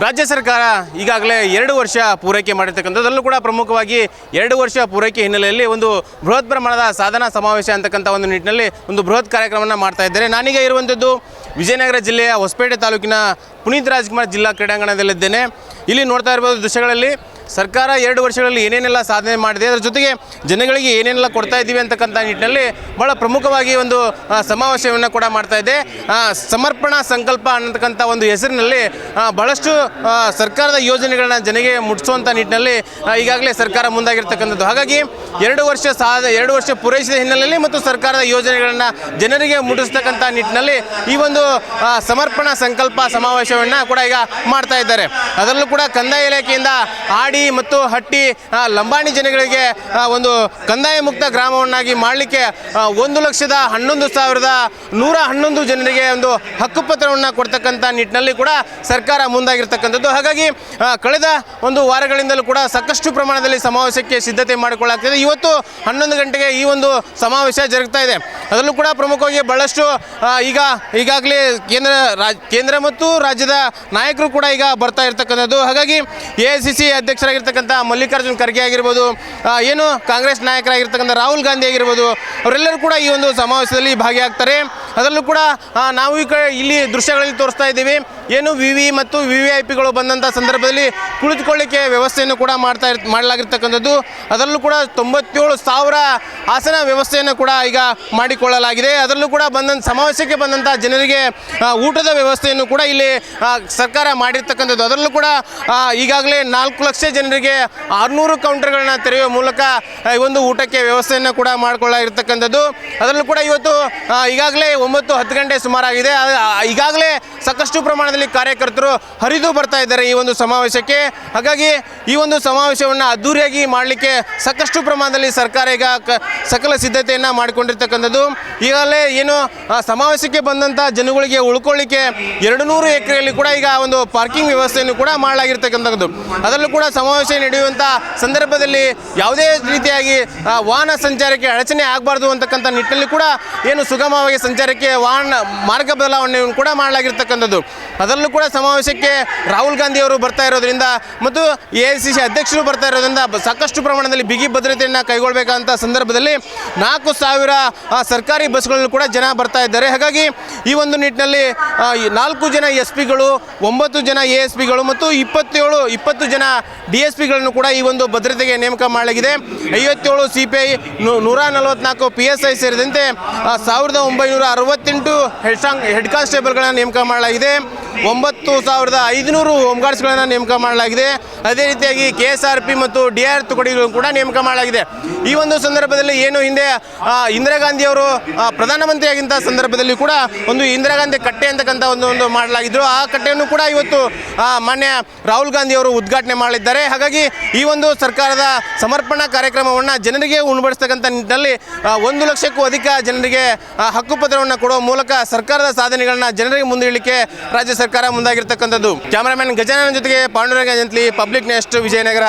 ರಾಜ್ಯ ಸರ್ಕಾರ ಈಗಾಗಲೇ 2 ವರ್ಷ ಪೂರೈಕೆ ಮಾಡಿರ್ತಕ್ಕಂಥದ್ದಲ್ಲೂ ಕೂಡ ಪ್ರಮುಖವಾಗಿ 2 ವರ್ಷ ಪೂರೈಕೆ ಹಿನ್ನೆಲೆಯಲ್ಲಿ ಒಂದು ಬೃಹತ್ ಪ್ರಮಾಣದ ಸಾಧನಾ ಸಮಾವೇಶ ಅಂತಕ್ಕಂಥ ಒಂದು ನಿಟ್ಟಿನಲ್ಲಿ ಒಂದು ಬೃಹತ್ ಕಾರ್ಯಕ್ರಮವನ್ನು ಮಾಡ್ತಾ ಇದ್ದಾರೆ. ನಾನೀಗ ಇರುವಂಥದ್ದು ವಿಜಯನಗರ ಜಿಲ್ಲೆಯ ಹೊಸಪೇಟೆ ತಾಲೂಕಿನ ಪುನೀತ್ ರಾಜ್ಕುಮಾರ್ ಜಿಲ್ಲಾ ಕ್ರೀಡಾಂಗಣದಲ್ಲಿದ್ದೇನೆ. ಇಲ್ಲಿ ನೋಡ್ತಾ ಇರ್ಬೋದು ದೃಶ್ಯಗಳಲ್ಲಿ ಸರ್ಕಾರ 2 ವರ್ಷಗಳಲ್ಲಿ ಏನೇನೆಲ್ಲ ಸಾಧನೆ ಮಾಡಿದೆ, ಅದರ ಜೊತೆಗೆ ಜನಗಳಿಗೆ ಏನೇನೆಲ್ಲ ಕೊಡ್ತಾ ಇದ್ದೀವಿ ಅಂತಕ್ಕಂಥ ನಿಟ್ಟಿನಲ್ಲಿ ಭಾಳ ಪ್ರಮುಖವಾಗಿ ಒಂದು ಸಮಾವೇಶವನ್ನು ಕೂಡ ಮಾಡ್ತಾ ಇದೆ. ಸಮರ್ಪಣಾ ಸಂಕಲ್ಪ ಅನ್ನತಕ್ಕಂಥ ಒಂದು ಹೆಸರಿನಲ್ಲಿ ಭಾಳಷ್ಟು ಸರ್ಕಾರದ ಯೋಜನೆಗಳನ್ನ ಜನರಿಗೆ ಮುಟ್ಟಿಸುವಂಥ ನಿಟ್ಟಿನಲ್ಲಿ ಈಗಾಗಲೇ ಸರ್ಕಾರ ಮುಂದಾಗಿರ್ತಕ್ಕಂಥದ್ದು. ಹಾಗಾಗಿ 2 ವರ್ಷ ಪೂರೈಸಿದ ಹಿನ್ನೆಲೆಯಲ್ಲಿ ಮತ್ತು ಸರ್ಕಾರದ ಯೋಜನೆಗಳನ್ನು ಜನರಿಗೆ ಮುಟ್ಟಿಸ್ತಕ್ಕಂಥ ನಿಟ್ಟಿನಲ್ಲಿ ಈ ಒಂದು ಸಮರ್ಪಣಾ ಸಂಕಲ್ಪ ಸಮಾವೇಶವನ್ನು ಕೂಡ ಈಗ ಮಾಡ್ತಾ ಇದ್ದಾರೆ. ಅದರಲ್ಲೂ ಕೂಡ ಕಂದಾಯ ಇಲಾಖೆಯಿಂದ ಮತ್ತು ಹಟ್ಟಿ ಲಂಬಾಣಿ ಜನಗಳಿಗೆ ಒಂದು ಕಂದಾಯ ಮುಕ್ತ ಗ್ರಾಮವನ್ನಾಗಿ ಮಾಡಲಿಕ್ಕೆ 1,11,111 ಜನರಿಗೆ ಒಂದು ಹಕ್ಕುಪತ್ರವನ್ನು ಕೊಡ್ತಕ್ಕಂಥ ನಿಟ್ಟಿನಲ್ಲಿ ಕೂಡ ಸರ್ಕಾರ ಮುಂದಾಗಿರ್ತಕ್ಕಂಥದ್ದು. ಹಾಗಾಗಿ ಕಳೆದ ಒಂದು ವಾರಗಳಿಂದಲೂ ಕೂಡ ಸಾಕಷ್ಟು ಪ್ರಮಾಣದಲ್ಲಿ ಸಮಾವೇಶಕ್ಕೆ ಸಿದ್ಧತೆ ಮಾಡಿಕೊಳ್ಳಲಾಗ್ತಿದೆ. ಇವತ್ತು 11 ಗಂಟೆಗೆ ಈ ಒಂದು ಸಮಾವೇಶ ಜರುಗ್ತಾ ಇದೆ. ಅದರಲ್ಲೂ ಕೂಡ ಪ್ರಮುಖವಾಗಿ ಬಹಳಷ್ಟು ಈಗಾಗಲೇ ಕೇಂದ್ರ ಮತ್ತು ರಾಜ್ಯದ ನಾಯಕರು ಕೂಡ ಈಗ ಬರ್ತಾ ಇರ್ತಕ್ಕಂಥದ್ದು. ಹಾಗಾಗಿ AICC ಅಧ್ಯಕ್ಷರಾಗಿರ್ತಕ್ಕಂಥ ಮಲ್ಲಿಕಾರ್ಜುನ್ ಖರ್ಗೆ ಆಗಿರ್ಬೋದು, ಏನು ಕಾಂಗ್ರೆಸ್ ನಾಯಕರಾಗಿರ್ತಕ್ಕಂಥ ರಾಹುಲ್ ಗಾಂಧಿ ಆಗಿರ್ಬೋದು, ಅವರೆಲ್ಲರೂ ಕೂಡ ಈ ಒಂದು ಸಮಾವೇಶದಲ್ಲಿ ಭಾಗಿಯಾಗ್ತಾರೆ. ಅದರಲ್ಲೂ ಕೂಡ ನಾವು ಇಲ್ಲಿ ದೃಶ್ಯಗಳಲ್ಲಿ ತೋರಿಸ್ತಾ ಇದ್ದೀವಿ. ಏನು VV ಮತ್ತು VVIPಗಳು ಬಂದಂಥ ಸಂದರ್ಭದಲ್ಲಿ ಕುಳಿತುಕೊಳ್ಳಿಕ್ಕೆ ವ್ಯವಸ್ಥೆಯನ್ನು ಕೂಡ ಮಾಡಲಾಗಿರ್ತಕ್ಕಂಥದ್ದು. ಅದರಲ್ಲೂ ಕೂಡ 97,000 ಆಸನ ವ್ಯವಸ್ಥೆಯನ್ನು ಕೂಡ ಈಗ ಮಾಡಿಕೊಳ್ಳಲಾಗಿದೆ. ಅದರಲ್ಲೂ ಕೂಡ ಸಮಾವೇಶಕ್ಕೆ ಬಂದಂಥ ಜನರಿಗೆ ಊಟದ ವ್ಯವಸ್ಥೆಯನ್ನು ಕೂಡ ಇಲ್ಲಿ ಸರ್ಕಾರ ಮಾಡಿರ್ತಕ್ಕಂಥದ್ದು. ಅದರಲ್ಲೂ ಕೂಡ ಈಗಾಗಲೇ 4 ಲಕ್ಷ ಜನರಿಗೆ 600 ಕೌಂಟರ್ಗಳನ್ನ ತೆರೆಯುವ ಮೂಲಕ ಈ ಒಂದು ಊಟಕ್ಕೆ ವ್ಯವಸ್ಥೆಯನ್ನು ಕೂಡ ಮಾಡಿಕೊಳ್ಳಲಾಗಿರ್ತಕ್ಕಂಥದ್ದು. ಅದರಲ್ಲೂ ಕೂಡ ಇವತ್ತು ಈಗಾಗಲೇ 9-10 ಗಂಟೆ ಸುಮಾರಾಗಿದೆ. ಈಗಾಗಲೇ ಸಾಕಷ್ಟು ಪ್ರಮಾಣದಲ್ಲಿ ಕಾರ್ಯಕರ್ತರು ಹರಿದು ಬರ್ತಾ ಇದ್ದಾರೆ ಈ ಒಂದು ಸಮಾವೇಶಕ್ಕೆ. ಹಾಗಾಗಿ ಈ ಒಂದು ಸಮಾವೇಶವನ್ನು ಅದ್ದೂರಿಯಾಗಿ ಮಾಡಲಿಕ್ಕೆ ಸಾಕಷ್ಟು ಪ್ರಮಾಣದಲ್ಲಿ ಸರ್ಕಾರ ಈಗ ಸಕಲ ಸಿದ್ಧತೆಯನ್ನು ಮಾಡಿಕೊಂಡಿರ್ತಕ್ಕಂಥದ್ದು. ಈಗಾಗಲೇ ಏನು ಸಮಾವೇಶಕ್ಕೆ ಬಂದಂಥ ಜನಗಳಿಗೆ ಉಳ್ಕೊಳ್ಳಿಕ್ಕೆ 200 ಎಕರೆಯಲ್ಲಿ ಕೂಡ ಈಗ ಒಂದು ಪಾರ್ಕಿಂಗ್ ವ್ಯವಸ್ಥೆಯನ್ನು ಕೂಡ ಮಾಡಲಾಗಿರ್ತಕ್ಕಂಥದ್ದು. ಅದರಲ್ಲೂ ಕೂಡ ಸಮಾವೇಶ ನಡೆಯುವಂಥ ಸಂದರ್ಭದಲ್ಲಿ ಯಾವುದೇ ರೀತಿಯಾಗಿ ವಾಹನ ಸಂಚಾರಕ್ಕೆ ಅಡಚಣೆ ಆಗಬಾರ್ದು ಅಂತಕ್ಕಂಥ ನಿಟ್ಟಿನಲ್ಲಿ ಕೂಡ ಏನು ಸುಗಮವಾಗಿ ಸಂಚಾರಕ್ಕೆ ಮಾರ್ಗ ಬದಲಾವಣೆಯನ್ನು ಕೂಡ ಮಾಡಲಾಗಿರ್ತಕ್ಕಂಥದ್ದು. ಅದರಲ್ಲೂ ಕೂಡ ಸಮಾವೇಶಕ್ಕೆ ರಾಹುಲ್ ಗಾಂಧಿ ಅವರು ಬರ್ತಾ ಇರೋದ್ರಿಂದ ಮತ್ತು AICC ಅಧ್ಯಕ್ಷರು ಬರ್ತಾ ಇರೋದ್ರಿಂದ ಸಾಕಷ್ಟು ಪ್ರಮಾಣದಲ್ಲಿ ಬಿಗಿ ಭದ್ರತೆಯನ್ನು ಕೈಗೊಳ್ಳಬೇಕಂತ ಸಂದರ್ಭದಲ್ಲಿ 4,000 ಸರ್ಕಾರಿ ಬಸ್ಗಳಲ್ಲಿ ಕೂಡ ಜನ ಬರ್ತಾ ಇದ್ದಾರೆ. ಹಾಗಾಗಿ ಈ ಒಂದು ನಿಟ್ಟಿನಲ್ಲಿ 4 ಜನ SPಗಳು, 9 ಜನ ASPಗಳು ಮತ್ತು 20 ಜನ DSPಗಳನ್ನು ಕೂಡ ಈ ಒಂದು ಭದ್ರತೆಗೆ ನೇಮಕ ಮಾಡಲಾಗಿದೆ. 57 CPI, 144 PSI ಸೇರಿದಂತೆ 1968 ಹೆಡ್ ಕಾನ್ಸ್ಟೇಬಲ್ಗಳನ್ನು ನೇಮಕ ಮಾಡಲಾಗಿದೆ. 9,500 ಹೋಮ್ ಗಾರ್ಡ್ಸ್ಗಳನ್ನು ನೇಮಕ ಮಾಡಲಾಗಿದೆ. ಅದೇ ರೀತಿಯಾಗಿ KSRP ಮತ್ತು DR ತುಕಡಿಗಳನ್ನು ಕೂಡ ನೇಮಕ ಮಾಡಲಾಗಿದೆ. ಈ ಒಂದು ಸಂದರ್ಭದಲ್ಲಿ ಏನು ಹಿಂದೆ ಇಂದಿರಾ ಗಾಂಧಿ ಅವರು ಪ್ರಧಾನಮಂತ್ರಿಯಾಗಿದ್ದ ಸಂದರ್ಭದಲ್ಲಿ ಕೂಡ ಒಂದು ಇಂದಿರಾ ಗಾಂಧಿ ಕಟ್ಟೆ ಅಂತಕ್ಕಂಥ ಒಂದು ಮಾಡಲಾಗಿದ್ರು. ಆ ಕಟ್ಟೆಯನ್ನು ಕೂಡ ಇವತ್ತು ಮಾನ್ಯ ರಾಹುಲ್ ಗಾಂಧಿ ಅವರು ಉದ್ಘಾಟನೆ ಮಾಡಲಿದ್ದಾರೆ. ಹಾಗಾಗಿ ಈ ಒಂದು ಸರ್ಕಾರದ ಸಮರ್ಪಣಾ ಕಾರ್ಯಕ್ರಮವನ್ನು ಜನರಿಗೆ ಉಣಬಡಿಸ್ತಕ್ಕಂಥ ನಿಟ್ಟಿನಲ್ಲಿ 1 ಲಕ್ಷಕ್ಕೂ ಅಧಿಕ ಜನರಿಗೆ ಹಕ್ಕುಪತ್ರವನ್ನು ಕೊಡುವ ಮೂಲಕ ಸರ್ಕಾರದ ಸಾಧನೆಗಳನ್ನ ಜನರಿಗೆ ಮುಂದಿಡಲಿಕ್ಕೆ ರಾಜ್ಯ ಸರ್ಕಾರ ಮುಂದಾಗಿರ್ತಕ್ಕಂಥದ್ದು. ಕ್ಯಾಮರಾಮನ್ ಗಜಾನನ ಜೊತೆಗೆ ಪಾಂಡುರಂಗ ಜಂತ್ಲಿ, ಪಬ್ಲಿಕ್ ನೆಸ್ಟ್, ವಿಜಯನಗರ.